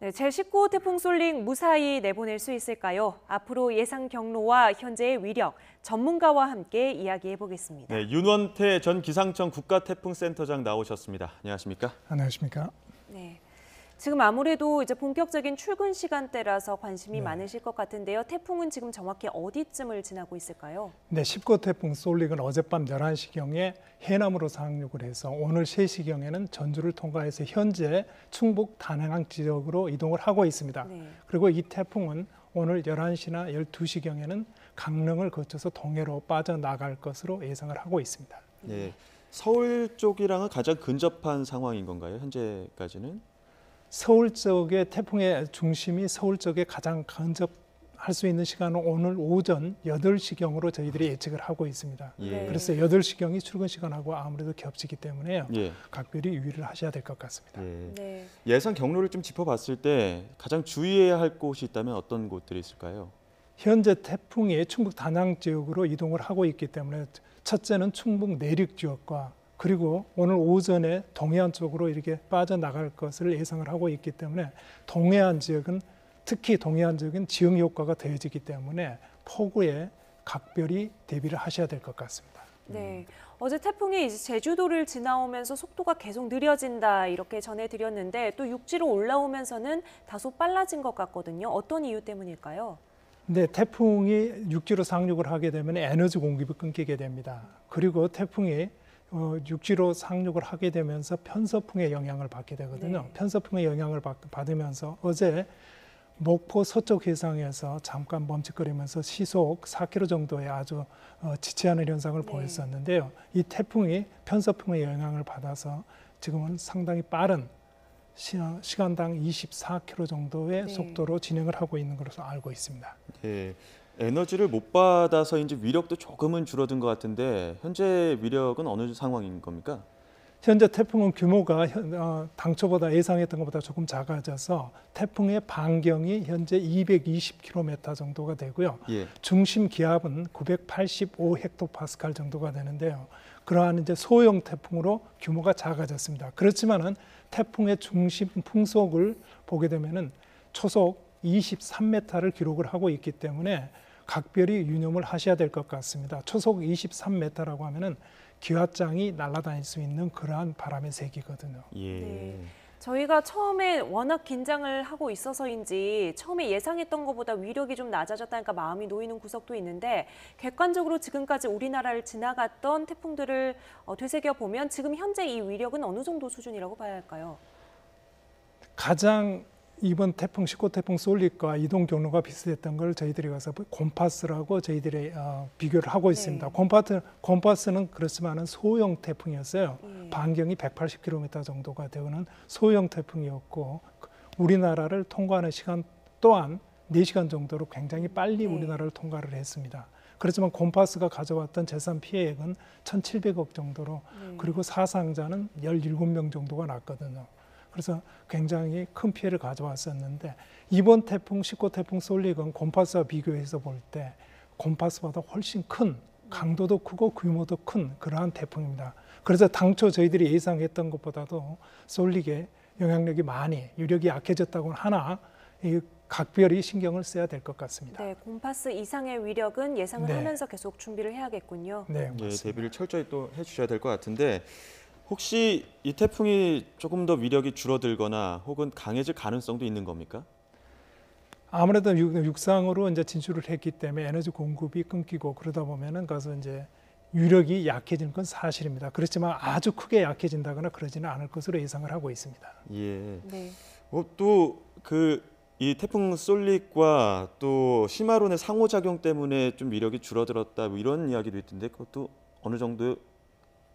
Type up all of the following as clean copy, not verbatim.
네, 제19호 태풍 쏠릭 무사히 내보낼 수 있을까요? 앞으로 예상 경로와 현재의 위력, 전문가와 함께 이야기해 보겠습니다. 네, 윤원태 전 기상청 국가태풍센터장 나오셨습니다. 안녕하십니까? 안녕하십니까? 네. 지금 아무래도 이제 본격적인 출근 시간대라서 관심이 많으실 것 같은데요. 태풍은 지금 정확히 어디쯤을 지나고 있을까요? 네, 19호 태풍 쏠릭은 어젯밤 11시경에 해남으로 상륙을 해서 오늘 3시경에는 전주를 통과해서 현재 충북 단해안 지역으로 이동을 하고 있습니다. 네. 그리고 이 태풍은 오늘 11시나 12시경에는 강릉을 거쳐서 동해로 빠져나갈 것으로 예상을 하고 있습니다. 네, 서울 쪽이랑은 가장 근접한 상황인 건가요? 현재까지는? 서울 쪽의 태풍의 중심이 서울 쪽에 가장 근접할 수 있는 시간은 오늘 오전 8시경으로 저희들이 예측을 하고 있습니다. 예. 그래서 8시경이 출근 시간하고 아무래도 겹치기 때문에요. 예. 각별히 유의를 하셔야 될 것 같습니다. 예. 네. 예상 경로를 좀 짚어봤을 때 가장 주의해야 할 곳이 있다면 어떤 곳들이 있을까요? 현재 태풍이 충북 단양 지역으로 이동을 하고 있기 때문에 첫째는 충북 내륙 지역과 그리고 오늘 오전에 동해안 쪽으로 이렇게 빠져나갈 것을 예상을 하고 있기 때문에 동해안 지역은 특히 동해안 지역은 지형 효과가 더해지기 때문에 폭우에 각별히 대비를 하셔야 될 것 같습니다. 네, 어제 태풍이 이제 제주도를 지나오면서 속도가 계속 느려진다 이렇게 전해드렸는데 또 육지로 올라오면서는 다소 빨라진 것 같거든요. 어떤 이유 때문일까요? 네, 태풍이 육지로 상륙을 하게 되면 에너지 공급이 끊기게 됩니다. 그리고 태풍이 육지로 상륙을 하게 되면서 편서풍의 영향을 받게 되거든요. 네. 편서풍의 영향을 받으면서 어제 목포 서쪽 해상에서 잠깐 멈칫거리면서 시속 4km 정도의 아주 지체하는 현상을 보였었는데요. 이 태풍이 편서풍의 영향을 받아서 지금은 상당히 빠른 시간당 24km 정도의 속도로 진행을 하고 있는 것으로 알고 있습니다. 예. 에너지를 못 받아서인지 위력도 조금은 줄어든 것 같은데 현재 위력은 어느 상황인 겁니까? 현재 태풍은 규모가 당초보다 예상했던 것보다 조금 작아져서 태풍의 반경이 현재 220km 정도가 되고요. 예. 중심 기압은 985헥토파스칼 정도가 되는데요. 그러한 이제 소형 태풍으로 규모가 작아졌습니다. 그렇지만은 태풍의 중심 풍속을 보게 되면은 초속 23m를 기록을 하고 있기 때문에 각별히 유념을 하셔야 될 것 같습니다. 초속 23m라고 하면은 기와장이 날아다닐 수 있는 그러한 바람의 세기거든요. 예. 네. 저희가 처음에 워낙 긴장을 하고 있어서인지 처음에 예상했던 것보다 위력이 좀 낮아졌다니까 마음이 놓이는 구석도 있는데 객관적으로 지금까지 우리나라를 지나갔던 태풍들을 되새겨보면 지금 현재 이 위력은 어느 정도 수준이라고 봐야 할까요? 가장 이번 태풍 19호 태풍 쏠릭과 이동 경로가 비슷했던 걸 저희들이 가서 콤파스라고 저희들이 비교를 하고 있습니다. 네. 콤파스는 그렇지만은 소형 태풍이었어요. 반경이 180km 정도가 되는 소형 태풍이었고 우리나라를 통과하는 시간 또한 4시간 정도로 굉장히 빨리 우리나라를 통과를 했습니다. 그렇지만 콤파스가 가져왔던 재산 피해액은 1,700억 정도로 그리고 사상자는 17명 정도가 났거든요. 그래서 굉장히 큰 피해를 가져왔었는데 이번 태풍 19호 태풍 쏠릭은 콤파스와 비교해서 볼 때 콤파스보다 훨씬 큰 강도도 크고 규모도 큰 그러한 태풍입니다. 그래서 당초 저희들이 예상했던 것보다도 쏠릭의 영향력이 많이 유력이 약해졌다고는 하나 각별히 신경을 써야 될 것 같습니다. 네, 콤파스 이상의 위력은 예상을 하면서 계속 준비를 해야겠군요. 네, 예, 대비를 철저히 또 해주셔야 될 것 같은데 혹시 이 태풍이 조금 더 위력이 줄어들거나 혹은 강해질 가능성도 있는 겁니까? 아무래도 육상으로 이제 진출을 했기 때문에 에너지 공급이 끊기고 그러다 보면은 가서 이제 유력이 약해지는 건 사실입니다. 그렇지만 아주 크게 약해진다거나 그러지는 않을 것으로 예상을 하고 있습니다. 예. 네. 또 이 태풍 쏠릭과 또 시마론의 상호작용 때문에 좀 위력이 줄어들었다 뭐 이런 이야기도 있던데 그것도 어느 정도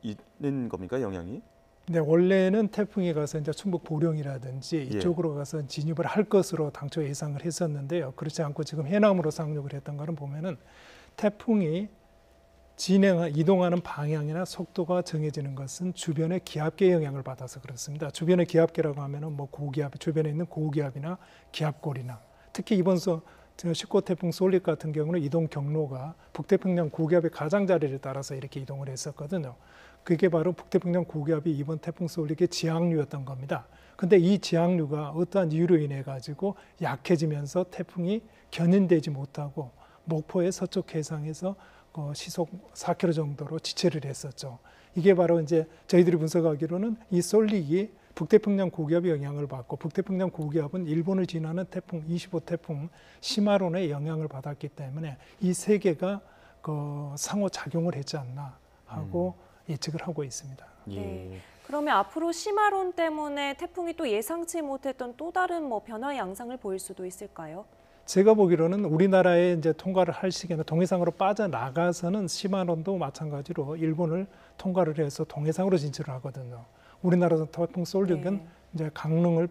있는 겁니까 영향이? 네, 원래는 태풍이 가서 이제 충북 보령이라든지 이쪽으로 가서 진입을 할 것으로 당초 예상을 했었는데요. 그렇지 않고 지금 해남으로 상륙을 했던 거는 보면은 태풍이 이동하는 방향이나 속도가 정해지는 것은 주변의 기압계의 영향을 받아서 그렇습니다. 주변의 기압계라고 하면은 뭐 고기압, 주변에 있는 고기압이나 기압골이나 특히 이번 19호 태풍 쏠릭 같은 경우는 이동 경로가 북태평양 고기압의 가장자리를 따라서 이렇게 이동을 했었거든요. 그게 바로 북태평양 고기압이 이번 태풍 솔릭의 지향류였던 겁니다. 근데 이 지향류가 어떠한 이유로 인해 가지고 약해지면서 태풍이 견인되지 못하고 목포의 서쪽 해상에서 시속 4km 정도로 지체를 했었죠. 이게 바로 이제 저희들이 분석하기로는 이 솔릭이 북태평양 고기압의 영향을 받고 북태평양 고기압은 일본을 지나는 태풍 25 태풍 시마론의 영향을 받았기 때문에 이 세 개가 상호 작용을 했지 않나 하고 예측을 하고 있습니다. 예. 네. 그러면 앞으로 시마론 때문에 태풍이 또 예상치 못했던 또 다른 뭐 변화 양상을 보일 수도 있을까요? 제가 보기로는 우리나라에 이제 통과를 할 시기에는 동해상으로 빠져나가서는 시마론도 마찬가지로 일본을 통과를 해서 동해상으로 진출을 하거든요. 우리나라 태풍 솔릭은 네. 이제 강릉을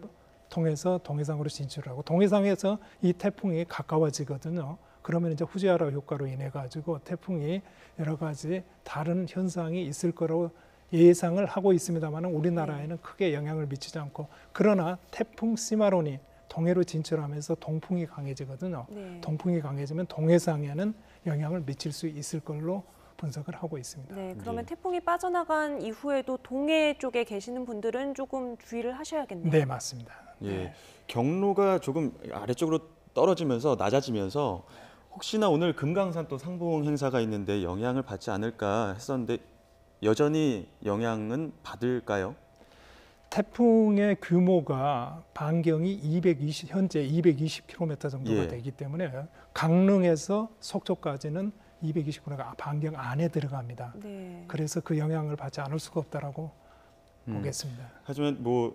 통해서 동해상으로 진출하고 동해상에서 이 태풍이 가까워지거든요. 그러면 이제 후지와라 효과로 인해 가지고 태풍이 여러 가지 다른 현상이 있을 거라고 예상을 하고 있습니다만 우리나라에는 크게 영향을 미치지 않고 그러나 태풍 시마론이 동해로 진출하면서 동풍이 강해지거든요. 네. 동풍이 강해지면 동해상에는 영향을 미칠 수 있을 걸로 분석을 하고 있습니다. 네, 그러면 네. 태풍이 빠져나간 이후에도 동해 쪽에 계시는 분들은 조금 주의를 하셔야겠네요. 네, 맞습니다. 예. 경로가 조금 아래쪽으로 떨어지면서 낮아지면서 혹시나 오늘 금강산 또 상봉 행사가 있는데 영향을 받지 않을까 했었는데 여전히 영향은 받을까요? 태풍의 규모가 반경이 현재 220km 정도가 예. 되기 때문에 강릉에서 속초까지는 220km가 반경 안에 들어갑니다. 네. 그래서 그 영향을 받지 않을 수가 없다라고 보겠습니다. 하지만 뭐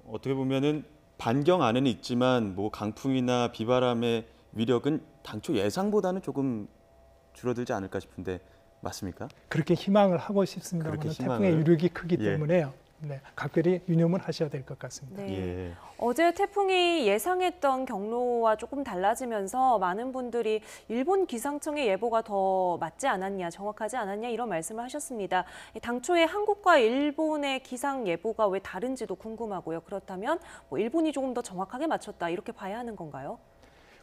어떻게 보면은 반경 안에는 있지만 뭐 강풍이나 비바람의 위력은 당초 예상보다는 조금 줄어들지 않을까 싶은데 맞습니까? 그렇게 희망을 하고 싶습니다만 그렇게 태풍의 희망을- 유력이 크기 예. 때문에요. 네, 각별히 유념을 하셔야 될 것 같습니다. 네. 예. 어제 태풍이 예상했던 경로와 조금 달라지면서 많은 분들이 일본 기상청의 예보가 더 맞지 않았냐, 정확하지 않았냐 이런 말씀을 하셨습니다. 당초에 한국과 일본의 기상 예보가 왜 다른지도 궁금하고요. 그렇다면 뭐 일본이 조금 더 정확하게 맞췄다 이렇게 봐야 하는 건가요?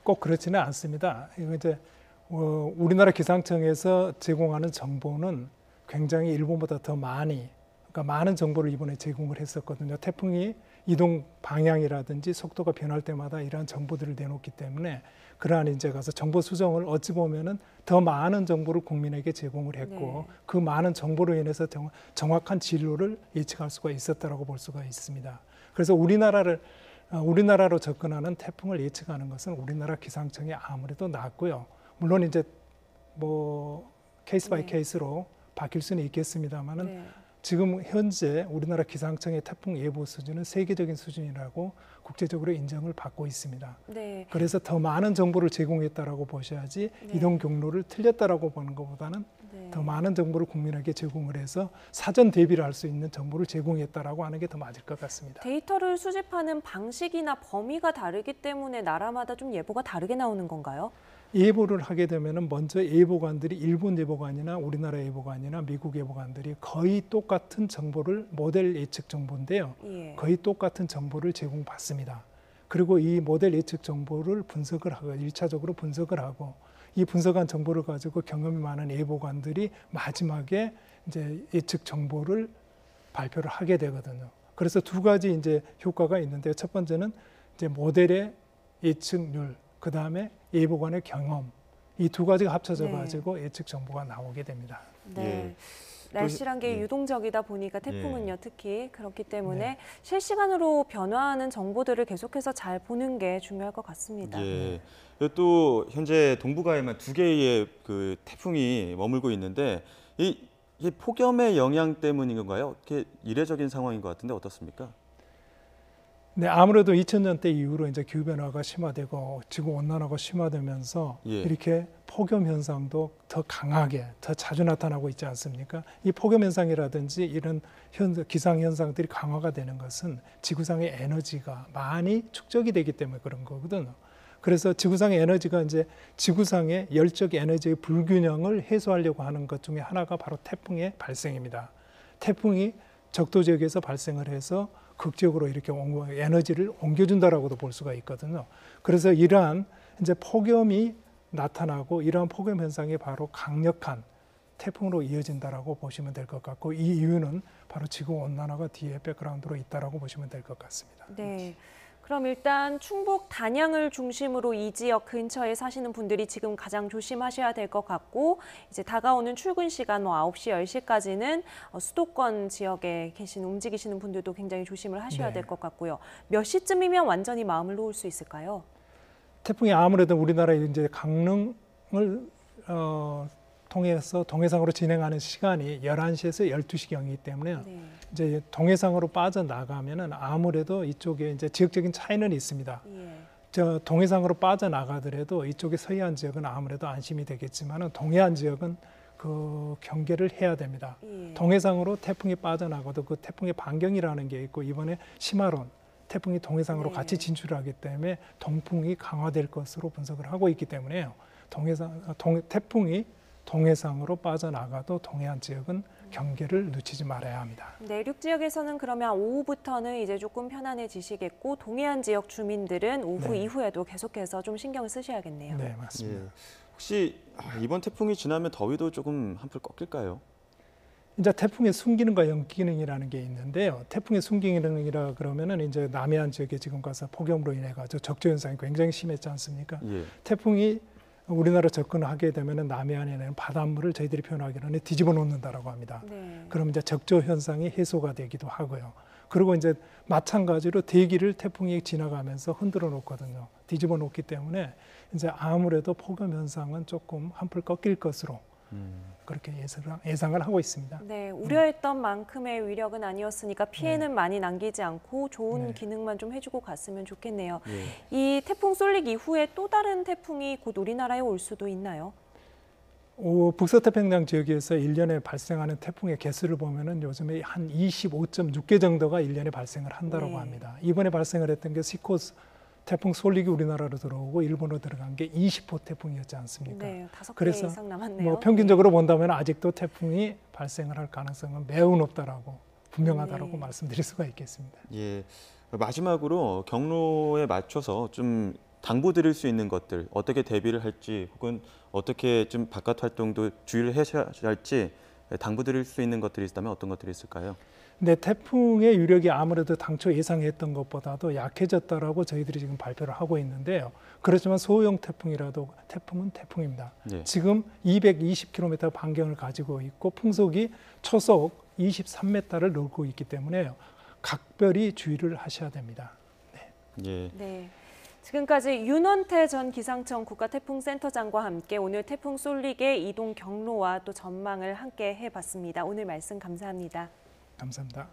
꼭 그렇지는 않습니다. 이거 이제 우리나라 기상청에서 제공하는 정보는 굉장히 일본보다 더 그러니까 많은 정보를 이번에 제공을 했었거든요. 태풍이 이동 방향이라든지 속도가 변할 때마다 이러한 정보들을 내놓기 때문에 그러한 이제 가서 정보 수정을 어찌 보면은 더 많은 정보를 국민에게 제공을 했고 네. 그 많은 정보로 인해서 정확한 진로를 예측할 수가 있었다라고 볼 수가 있습니다. 그래서 우리나라로 접근하는 태풍을 예측하는 것은 우리나라 기상청이 아무래도 낫고요. 물론 이제 뭐 케이스 바이 네. 케이스로 바뀔 수는 있겠습니다만은 네. 지금 현재 우리나라 기상청의 태풍 예보 수준은 세계적인 수준이라고 국제적으로 인정을 받고 있습니다. 네. 그래서 더 많은 정보를 제공했다라고 보셔야지 네. 이동 경로를 틀렸다라고 보는 것보다는 네. 더 많은 정보를 국민에게 제공을 해서 사전 대비를 할 수 있는 정보를 제공했다라고 하는 게 더 맞을 것 같습니다. 데이터를 수집하는 방식이나 범위가 다르기 때문에 나라마다 좀 예보가 다르게 나오는 건가요? 예보를 하게 되면은 먼저 예보관들이 일본 예보관이나 우리나라 예보관이나 미국 예보관들이 거의 똑같은 정보를 모델 예측 정보인데요. 예. 거의 똑같은 정보를 제공받습니다. 그리고 이 모델 예측 정보를 분석을 하고 1차적으로 분석을 하고 이 분석한 정보를 가지고 경험이 많은 예보관들이 마지막에 이제 예측 정보를 발표를 하게 되거든요. 그래서 두 가지 이제 효과가 있는데 첫 번째는 이제 모델의 예측률, 그 다음에 예보관의 경험, 이 두 가지가 합쳐져 네. 가지고 예측 정보가 나오게 됩니다. 네. 예. 날씨란 게 예. 유동적이다 보니까 태풍은요 예. 특히 그렇기 때문에 네. 실시간으로 변화하는 정보들을 계속해서 잘 보는 게 중요할 것 같습니다. 예. 그리고 또 현재 동북아에만 2개의 그 태풍이 머물고 있는데 이게 폭염의 영향 때문인 건가요? 이렇게 이례적인 상황인 것 같은데 어떻습니까? 네, 아무래도 2000년대 이후로 이제 기후 변화가 심화되고 지구 온난화가 심화되면서 예. 이렇게 폭염 현상도 더 강하게, 더 자주 나타나고 있지 않습니까? 이 폭염 현상이라든지 이런 기상 현상들이 강화가 되는 것은 지구상의 에너지가 많이 축적이 되기 때문에 그런 거거든요. 그래서 지구상의 에너지가 이제 지구상의 열적 에너지의 불균형을 해소하려고 하는 것 중에 하나가 바로 태풍의 발생입니다. 태풍이 적도 지역에서 발생을 해서 극적으로 이렇게 에너지를 옮겨준다라고도 볼 수가 있거든요. 그래서 이러한 이제 폭염이 나타나고 이러한 폭염 현상이 바로 강력한 태풍으로 이어진다라고 보시면 될 것 같고 이 이유는 바로 지구 온난화가 뒤에 백그라운드로 있다라고 보시면 될 것 같습니다. 네. 그럼 일단 충북 단양을 중심으로 이 지역 근처에 사시는 분들이 지금 가장 조심하셔야 될 것 같고 이제 다가오는 출근 시간 9시, 10시까지는 수도권 지역에 움직이시는 분들도 굉장히 조심을 하셔야 네. 될 것 같고요. 몇 시쯤이면 완전히 마음을 놓을 수 있을까요? 태풍이 아무래도 우리나라에 이제 강릉을 통해서 동해상으로 진행하는 시간이 11시에서 12시경이기 때문에 네. 이제 동해상으로 빠져나가면은 아무래도 이쪽에 이제 지역적인 차이는 있습니다. 예. 저 동해상으로 빠져나가더라도 이쪽의 서해안 지역은 아무래도 안심이 되겠지만은 동해안 지역은 그 경계를 해야 됩니다. 예. 동해상으로 태풍이 빠져나가도 그 태풍의 반경이라는 게 있고 이번에 시마론 태풍이 동해상으로 네. 같이 진출하기 때문에 동풍이 강화될 것으로 분석을 하고 있기 때문에요. 태풍이 동해상으로 빠져나가도 동해안 지역은 경계를 늦추지 말아야 합니다. 내륙 지역에서는 그러면 오후부터는 이제 조금 편안해지시겠고 동해안 지역 주민들은 오후 네. 이후에도 계속해서 좀 신경을 쓰셔야겠네요. 네, 맞습니다. 예. 혹시 이번 태풍이 지나면 더위도 조금 한풀 꺾일까요? 이제 태풍의 순기능과 역기능이라는 게 있는데요. 태풍의 순기능이라 그러면은 이제 남해안 지역에 지금 가서 폭염으로 인해 가지고 적조 현상이 굉장히 심했지 않습니까? 예. 태풍이 우리나라 접근하게 되면은 남해안에 있는 바닷물을 저희들이 표현하기로는 뒤집어 놓는다라고 합니다. 네. 그럼 이제 적조 현상이 해소가 되기도 하고요. 그리고 이제 마찬가지로 대기를 태풍이 지나가면서 흔들어 놓거든요. 뒤집어 놓기 때문에 이제 아무래도 폭염 현상은 조금 한풀 꺾일 것으로 그렇게 예상을 하고 있습니다. 네, 우려했던 만큼의 위력은 아니었으니까 피해는 많이 남기지 않고 좋은 네. 기능만 좀 해주고 갔으면 좋겠네요. 예. 이 태풍 쏠릭 이후에 또 다른 태풍이 곧 우리나라에 올 수도 있나요? 북서태평양 지역에서 1년에 발생하는 태풍의 개수를 보면은 요즘에 한 25.6개 정도가 1년에 발생을 한다고 네. 합니다. 이번에 발생을 했던 게 시코스 태풍 쏠릭이 우리나라로 들어오고 일본으로 들어간 게 20호 태풍이었지 않습니까? 네, 5개 그래서 이상 남았네요. 뭐 평균적으로 본다면 아직도 태풍이 발생을 할 가능성은 매우 높다라고 분명하다라고 네. 말씀드릴 수가 있겠습니다. 예. 마지막으로 경로에 맞춰서 좀 당부드릴 수 있는 것들 어떻게 대비를 할지 혹은 어떻게 좀 바깥 활동도 주의를 하셔야 할지 당부드릴 수 있는 것들이 있다면 어떤 것들이 있을까요? 근데 태풍의 유력이 아무래도 당초 예상했던 것보다도 약해졌다라고 저희들이 지금 발표를 하고 있는데요. 그렇지만 소형 태풍이라도 태풍은 태풍입니다. 예. 지금 220km 반경을 가지고 있고 풍속이 초속 23m를 넘고 있기 때문에 각별히 주의를 하셔야 됩니다. 네. 예. 네. 지금까지 윤원태 전 기상청 국가태풍센터장과 함께 오늘 태풍 쏠릭의 이동 경로와 또 전망을 함께 해봤습니다. 오늘 말씀 감사합니다. 감사합니다.